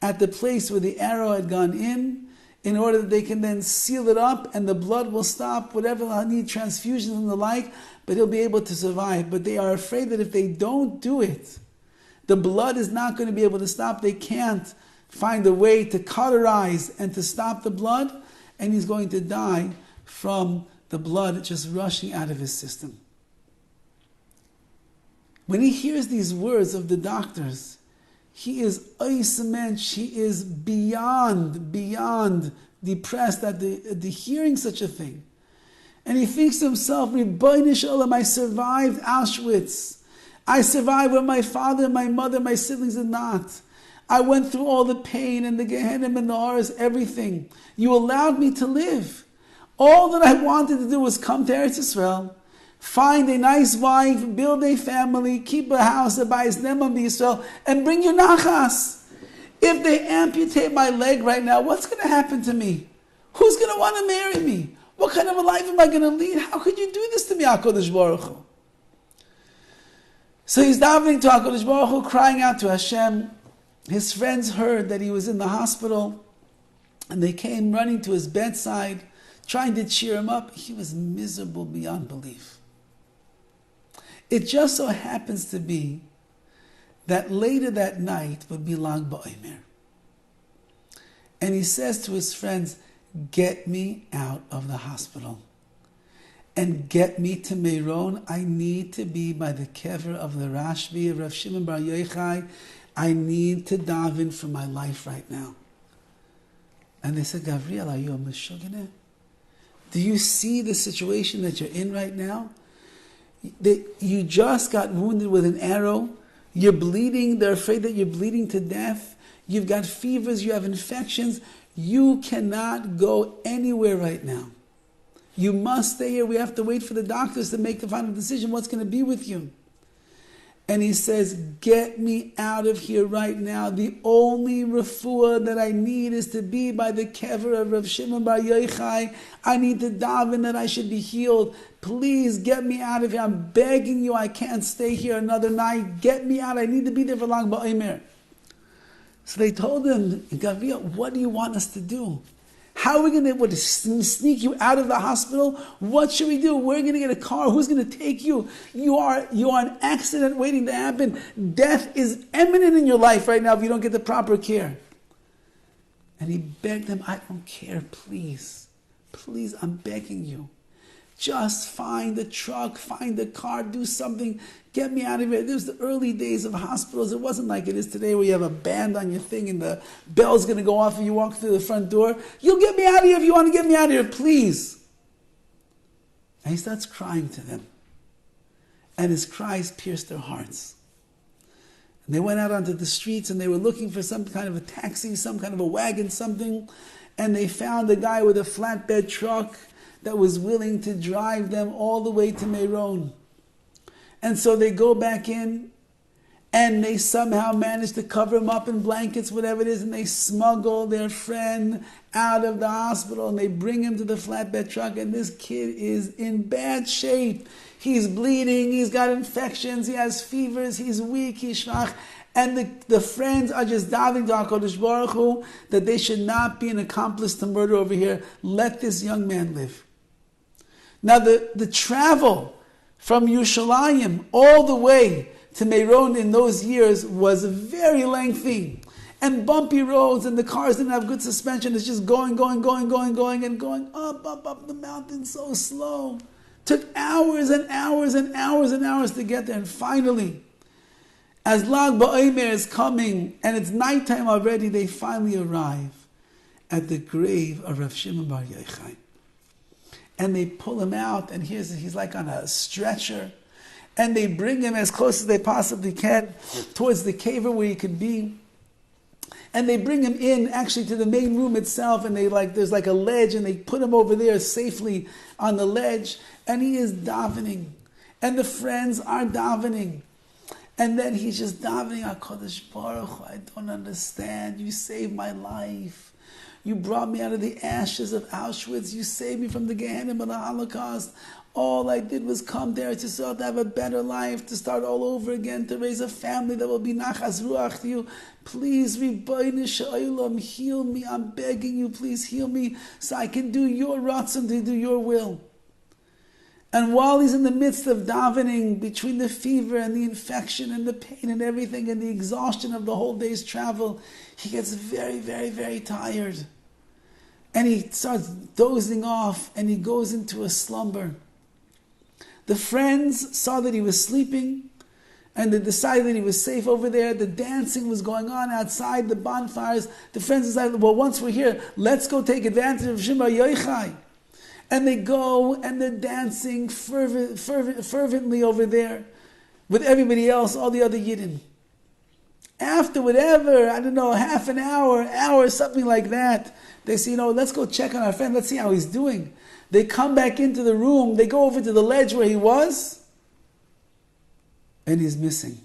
at the place where the arrow had gone in in order that they can then seal it up and the blood will stop, whatever they'll need, transfusions and the like, but he'll be able to survive. But they are afraid that if they don't do it, the blood is not going to be able to stop. They can't find a way to cauterize and to stop the blood, and he's going to die from the blood just rushing out of his system. When he hears these words of the doctors, he is oisemensch, he is beyond depressed at the hearing such a thing. And he thinks to himself, Ribbono Shel Olam, I survived Auschwitz. I survived where my father, my mother, my siblings did not. I went through all the pain and the Gehenna and the horrors, everything. You allowed me to live. All that I wanted to do was come to Eretz Yisrael, find a nice wife, build a family, keep a house, a bayis nemam b'Yisrael, and bring you nachas. If they amputate my leg right now, what's going to happen to me? Who's going to want to marry me? What kind of a life am I going to lead? How could you do this to me, HaKadosh Baruch Hu? So he's davening to HaKadosh Baruch Hu, crying out to Hashem. His friends heard that he was in the hospital, and they came running to his bedside, trying to cheer him up. He was miserable beyond belief. It just so happens to be that later that night would be Lag BaOmer. And he says to his friends, get me out of the hospital and get me to Meron. I need to be by the kever of the Rashbi of Rav Shimon Bar Yochai. I need to daven for my life right now. And they said, Gabriel, are you a Meshuggah? Do you see the situation that you're in right now? You just got wounded with an arrow. You're bleeding. They're afraid that you're bleeding to death. You've got fevers. You have infections. You cannot go anywhere right now. You must stay here. We have to wait for the doctors to make the final decision what's going to be with you. And he says, get me out of here right now. The only refuah that I need is to be by the kever of Rav Shimon Bar Yochai. I need to daven that I should be healed. Please get me out of here. I'm begging you. I can't stay here another night. Get me out. I need to be there for Lag BaOmer. So they told him, Gabriel, what do you want us to do? How are we going to sneak you out of the hospital? What should we do? We're going to get a car. Who's going to take you? You are an accident waiting to happen. Death is imminent in your life right now if you don't get the proper care. And he begged them, I don't care, please. Please, I'm begging you. Just find a truck, find a car, do something. Get me out of here. There's the early days of hospitals. It wasn't like it is today where you have a band on your thing and the bell's going to go off and you walk through the front door. You'll get me out of here if you want to get me out of here, please. And he starts crying to them. And his cries pierced their hearts. And they went out onto the streets and they were looking for some kind of a taxi, some kind of a wagon, something. And they found a guy with a flatbed truck that was willing to drive them all the way to Meron. And so they go back in and they somehow manage to cover him up in blankets, whatever it is, and they smuggle their friend out of the hospital and they bring him to the flatbed truck, and this kid is in bad shape. He's bleeding, he's got infections, he has fevers, he's weak, he's schwach. And the friends are just davening to HaKadosh Baruch Hu that they should not be an accomplice to murder over here. Let this young man live. Now the travel from Yerushalayim all the way to Meron in those years was very lengthy. And bumpy roads, and the cars didn't have good suspension. It's just going, and going up the mountain so slow. Took hours and hours and hours and hours to get there. And finally, as Lag BaOmer is coming, and it's nighttime already, they finally arrive at the grave of Rav Shimon Bar Yochai. And they pull him out, and he's like on a stretcher. And they bring him as close as they possibly can towards the caver where he could be. And they bring him in actually to the main room itself, and there's like a ledge, and they put him over there safely on the ledge, and he is davening. And the friends are davening. And then he's just davening, HaKadosh Baruch Hu, I don't understand. You saved my life. You brought me out of the ashes of Auschwitz. You saved me from the Gehenna of the Holocaust. All I did was come there to have a better life, to start all over again, to raise a family that will be nachas ruach to you. Please, Ribbono Shel Olam, heal me. I'm begging you, please heal me so I can do your ratzon, to do your will. And while he's in the midst of davening, between the fever and the infection and the pain and everything and the exhaustion of the whole day's travel, he gets very, very, very tired. And he starts dozing off and he goes into a slumber. The friends saw that he was sleeping and they decided that he was safe over there. The dancing was going on outside the bonfires. The friends decided, well, once we're here, let's go take advantage of Shema Yochai. And they go and they're dancing fervently over there with everybody else, all the other Yidden. After whatever, I don't know, half an hour, something like that, they say, let's go check on our friend, let's see how he's doing. They come back into the room, they go over to the ledge where he was, and he's missing.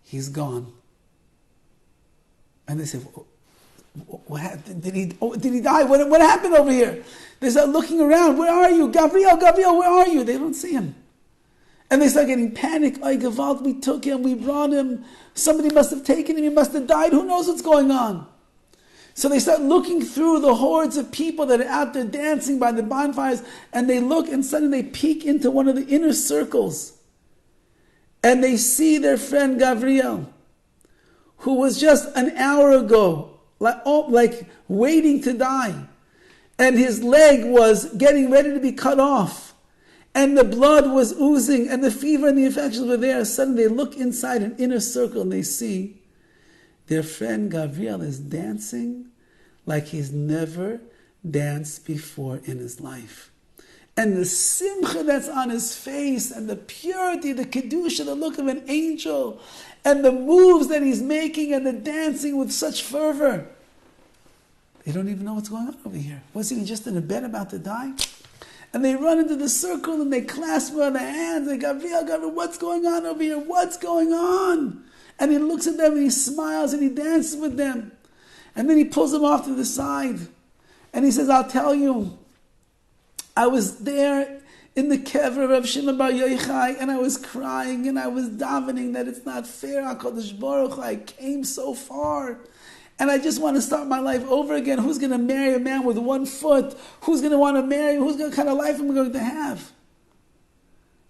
He's gone. And they say, what happened? Did he die? What happened over here? They start looking around. Where are you? Gabriel, where are you? They don't see him. And they start getting panic. Ay, Gewalt, we took him, we brought him. Somebody must have taken him, he must have died. Who knows what's going on? So they start looking through the hordes of people that are out there dancing by the bonfires, and they look and suddenly they peek into one of the inner circles. And they see their friend Gabriel, who was just an hour ago like waiting to die. And his leg was getting ready to be cut off. And the blood was oozing and the fever and the infections were there. Suddenly they look inside an inner circle and they see their friend Gabriel is dancing like he's never danced before in his life. And the simcha that's on his face and the purity, the kedusha, the look of an angel, and the moves that he's making and the dancing with such fervor. They don't even know what's going on over here. Was he just in a bed about to die? And they run into the circle and they clasp him by the hands. They go, Gabriel, what's going on over here? What's going on? And he looks at them and he smiles and he dances with them. And then he pulls them off to the side. And he says, I'll tell you, I was there in the kever of Shimon Bar Yochai and I was crying and I was davening that it's not fair. HaKadosh Baruch Hu, I came so far. And I just want to start my life over again. Who's going to marry a man with 1 foot? Who's going to want to marry? What kind of life am I going to have?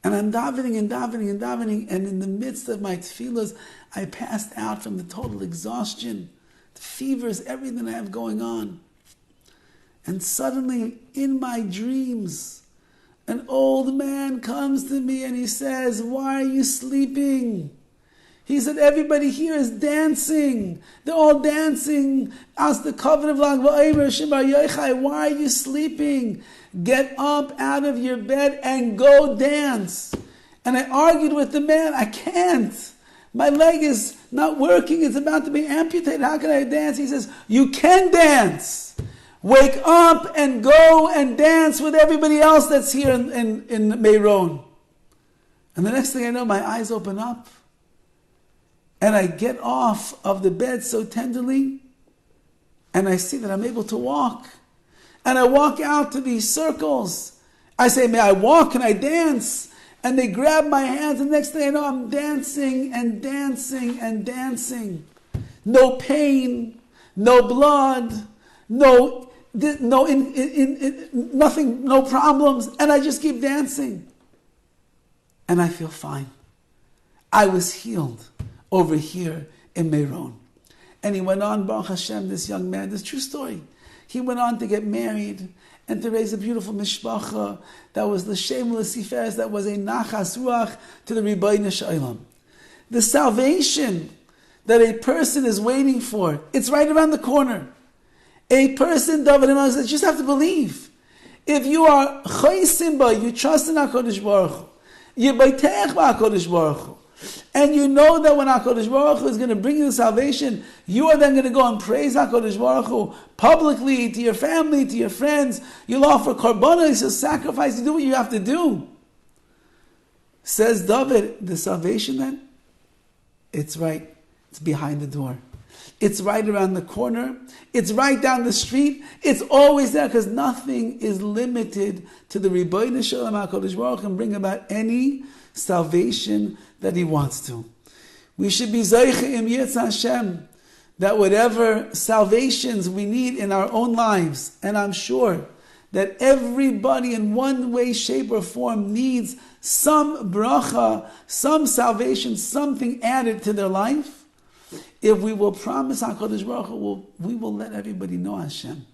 And I'm davening and davening and davening. And in the midst of my tefillas, I passed out from the total exhaustion, the fevers, everything I have going on. And suddenly, in my dreams, an old man comes to me and he says, why are you sleeping? He said, everybody here is dancing. They're all dancing. Ask the covenant of Lag Ba'omer, Shema Yochai, why are you sleeping? Get up out of your bed and go dance. And I argued with the man, I can't. My leg is not working. It's about to be amputated. How can I dance? He says, you can dance. Wake up and go and dance with everybody else that's here in Meron. And the next thing I know, my eyes open up. And I get off of the bed so tenderly, and I see that I'm able to walk. And I walk out to these circles. I say, may I walk? Can I dance? And they grab my hands, and the next thing I know, I'm dancing and dancing and dancing. No pain, no blood, nothing, no problems. And I just keep dancing. And I feel fine. I was healed over here in Meron. And he went on, Baruch Hashem, this young man, this true story. He went on to get married and to raise a beautiful mishpacha that was l'shem l'siferes, that was a nachas ruach to the Ribbono Shel Olam. The salvation that a person is waiting for, it's right around the corner. A person, Dovid says, just have to believe. If you are choisim ba, you trust in HaKadosh Baruch Hu, you baitech HaKadosh Baruch Hu, and you know that when HaKadosh Baruch Hu is going to bring you the salvation, you are then going to go and praise HaKadosh Baruch Hu publicly, to your family, to your friends. You'll offer korbanos, you'll sacrifice, you do what you have to do. Says Dovid, the salvation then, it's right, it's behind the door. It's right around the corner. It's right down the street. It's always there because nothing is limited to the Rebbeinu Shalom HaKadosh Baruch Hu and bring about any salvation that He wants to. We should be Zaychim Yitz Hashem, that whatever salvations we need in our own lives, and I'm sure that everybody in one way, shape, or form needs some bracha, some salvation, something added to their life. If we will promise HaKadosh Baruch Hu, we will let everybody know, Hashem,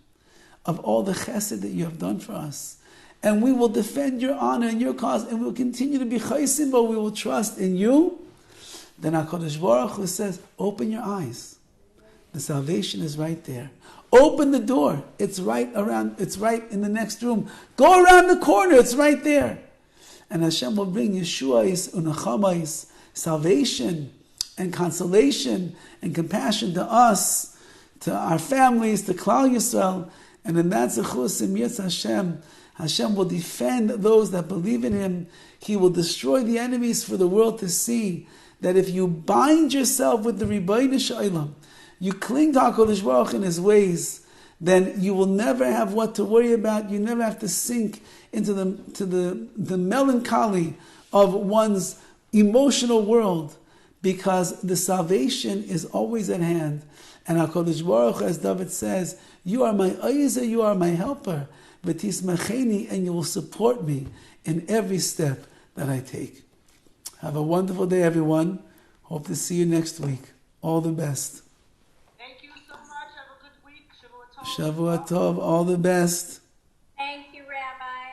of all the chesed that you have done for us. And we will defend your honor and your cause, and we will continue to be chaysim, but we will trust in you. Then HaKadosh Baruch Hu says, open your eyes. The salvation is right there. Open the door. It's right in the next room. Go around the corner. It's right there. And Hashem will bring Yeshua's, unachamais, salvation and consolation and compassion to us, to our families, to Klal Yisrael. And in that zechus im Yitz Hashem, Hashem will defend those that believe in Him. He will destroy the enemies for the world to see that if you bind yourself with the Rebbeinu Shalom, you cling to HaKadosh Baruch Hu in His ways, then you will never have what to worry about. You never have to sink into the melancholy of one's emotional world, because the salvation is always at hand. And HaKadosh Baruch Hu, as Dovid says, you are my oizer, you are my helper, v'tismacheni, and you will support me in every step that I take. Have a wonderful day, everyone. Hope to see you next week. All the best. Thank you so much. Have a good week. Shavua Tov. All the best.